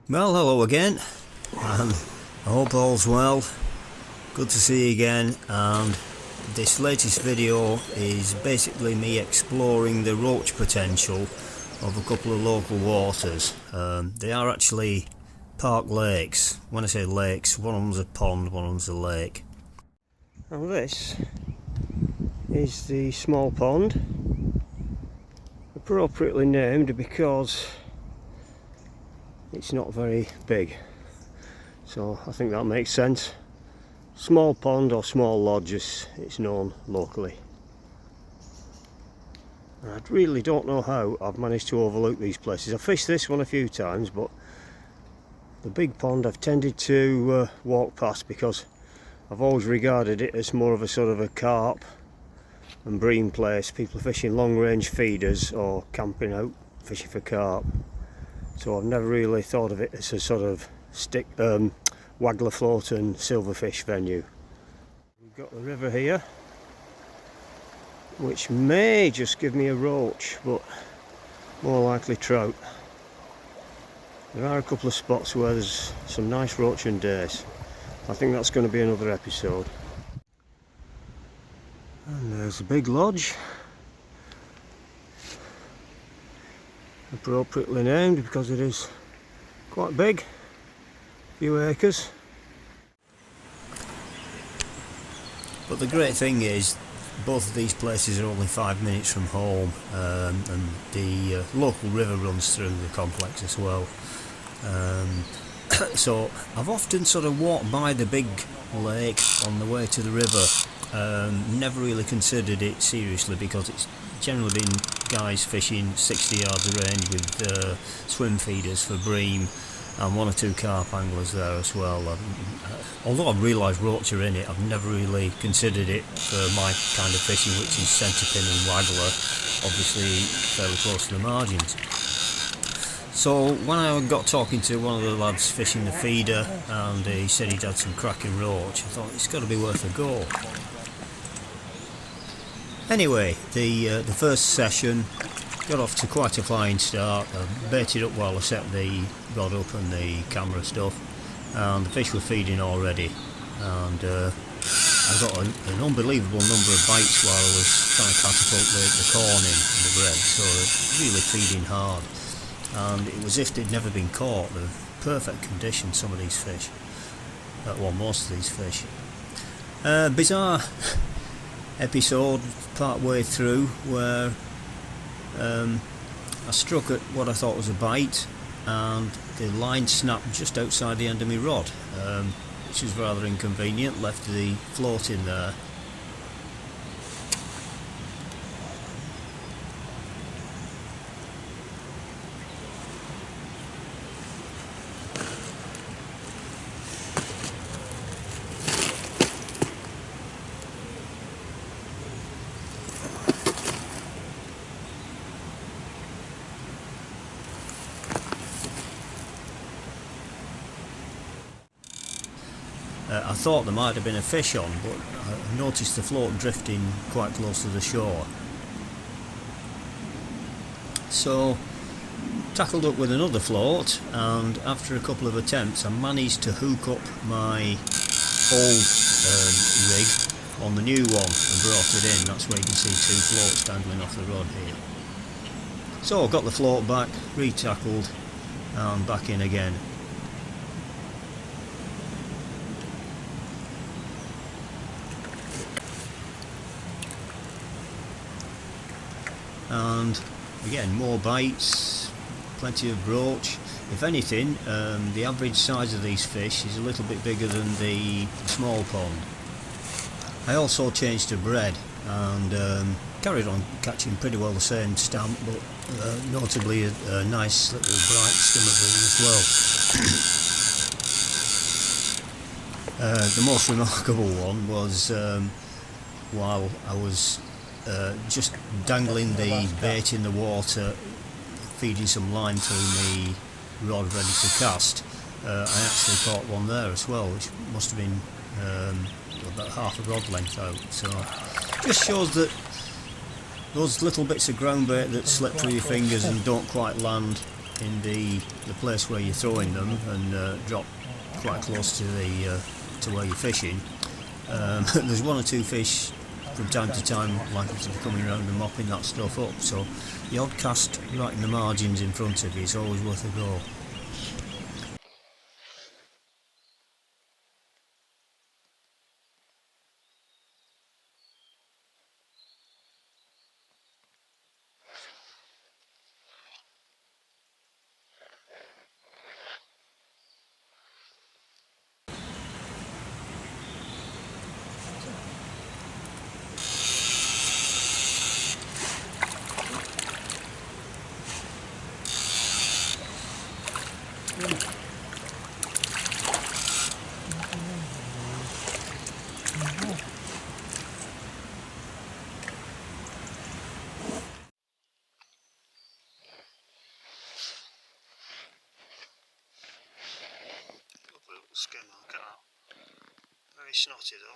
Well, hello again, and I hope all's well. Good to see you again, and this latest video is basically me exploring the roach potential of a couple of local waters. They are actually park lakes. When I say lakes, one of them's a pond, one of them's a lake. Now this is the small pond, appropriately named because it's not very big, so I think that makes sense. Small pond or small lodge as it's known locally. And I really don't know how I've managed to overlook these places. I've fished this one a few times, but the big pond I've tended to walk past because I've always regarded it as more of a sort of a carp and bream place. People are fishing long range feeders or camping out fishing for carp. So I've never really thought of it as a sort of waggler float and silverfish venue. We've got the river here, which may just give me a roach, but more likely trout. There are a couple of spots where there's some nice roach and dace. I think that's going to be another episode. And there's a big lodge, appropriately named because it is quite big, a few acres. But the great thing is both of these places are only 5 minutes from home, and the local river runs through the complex as well. So I've often sort of walked by the big lake on the way to the river. Never really considered it seriously because it's generally been guys fishing 60 yards of range with swim feeders for bream, and one or two carp anglers there as well. Although I've realised roach are in it, I've never really considered it for my kind of fishing, which is centerpin and waggler, obviously fairly close to the margins. So when I got talking to one of the lads fishing the feeder, and he said he'd had some cracking roach, I thought it's got to be worth a go. Anyway, the first session got off to quite a flying start. I baited up while I set the rod up and the camera stuff, and the fish were feeding already, and I got an unbelievable number of bites while I was trying to catapult the corn in the bread, so really feeding hard, and it was as if they'd never been caught. They're perfect condition, some of these fish, well, most of these fish. Bizarre episode part way through where I struck at what I thought was a bite, and the line snapped just outside the end of my rod, which was rather inconvenient, left the float in there. I thought there might have been a fish on, but I noticed the float drifting quite close to the shore. So tackled up with another float, and after a couple of attempts I managed to hook up my old rig on the new one and brought it in. That's where you can see two floats dangling off the rod here. So I got the float back, re-tackled, and back in again. And again, more bites, plenty of roach. If anything, the average size of these fish is a little bit bigger than the small pond. I also changed to bread and carried on catching pretty well the same stamp, but notably a nice little bright skimmer bream as well. The most remarkable one was while I was just dangling the bait in the water, feeding some line through the rod ready to cast, I actually caught one there as well, which must have been about half a rod length out. So just shows that those little bits of ground bait that slip through your fingers and don't quite land in the place where you're throwing them and drop quite close to the to where you're fishing. There's one or two fish from time to time likely to be coming around and mopping that stuff up, so the odd cast right in the margins in front of you is always worth a go. Skin, look at that. Very snotty though.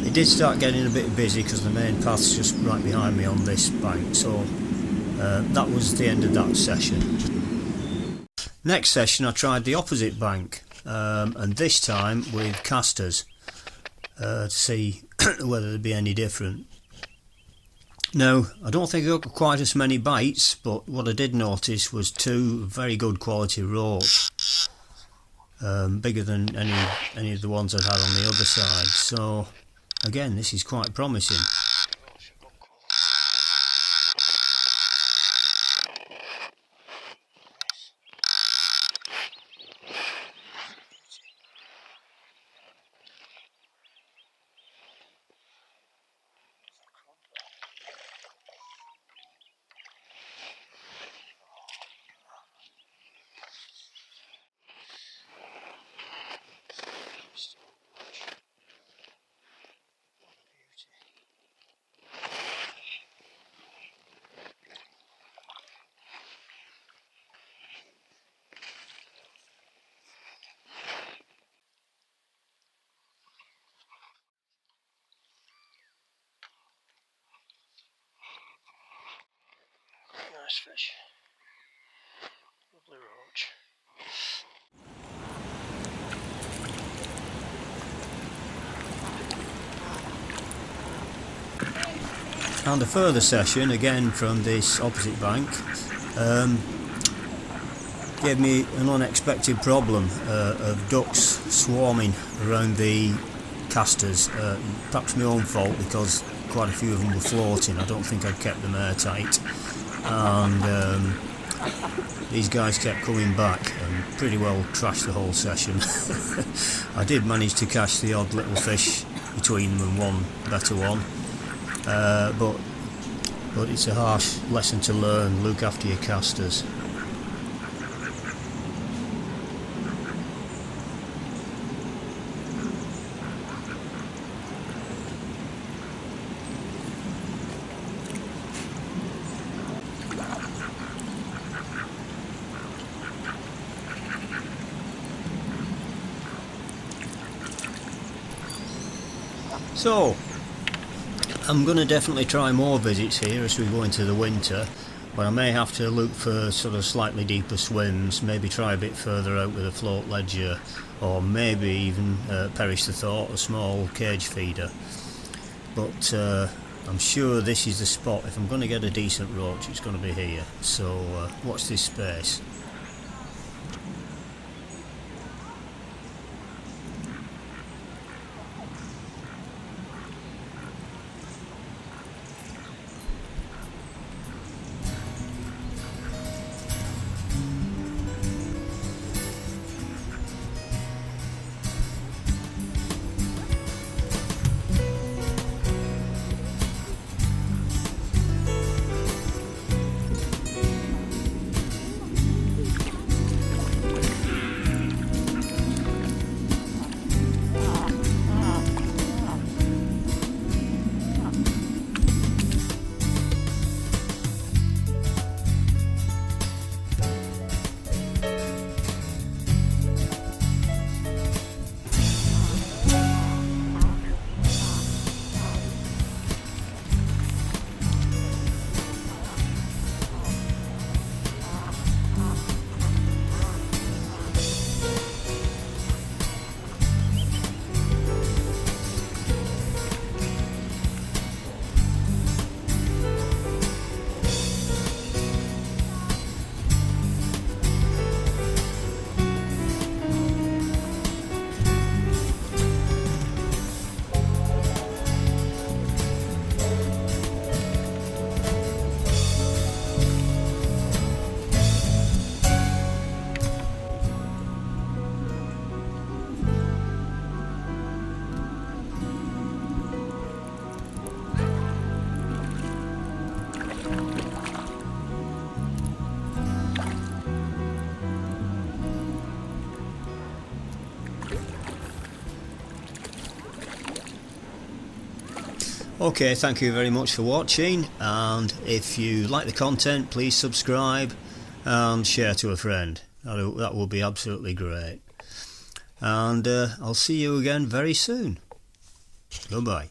It did start getting a bit busy because the main path's just right behind me on this bank, so that was the end of that session. Next session I tried the opposite bank, and this time with casters to see whether they'd be any different. No, I don't think I got quite as many bites, but what I did notice was two very good quality roach, bigger than any of the ones I'd had on the other side, so again this is quite promising. Nice fish. Lovely roach. And a further session again from this opposite bank. gave me an unexpected problem of ducks swarming around the casters. Perhaps my own fault, because quite a few of them were floating. I don't think I'd kept them airtight, and these guys kept coming back and pretty well trashed the whole session. I did manage to catch the odd little fish between them and one better one, but it's a harsh lesson to learn. Look after your casters. So, I'm going to definitely try more visits here as we go into the winter, but I may have to look for sort of slightly deeper swims, maybe try a bit further out with a float ledger, or maybe even perish the thought, a small cage feeder. But I'm sure this is the spot. If I'm going to get a decent roach, it's going to be here, so watch this space. Okay, thank you very much for watching, and if you like the content, please subscribe and share to a friend. That will be absolutely great. And I'll see you again very soon. Goodbye.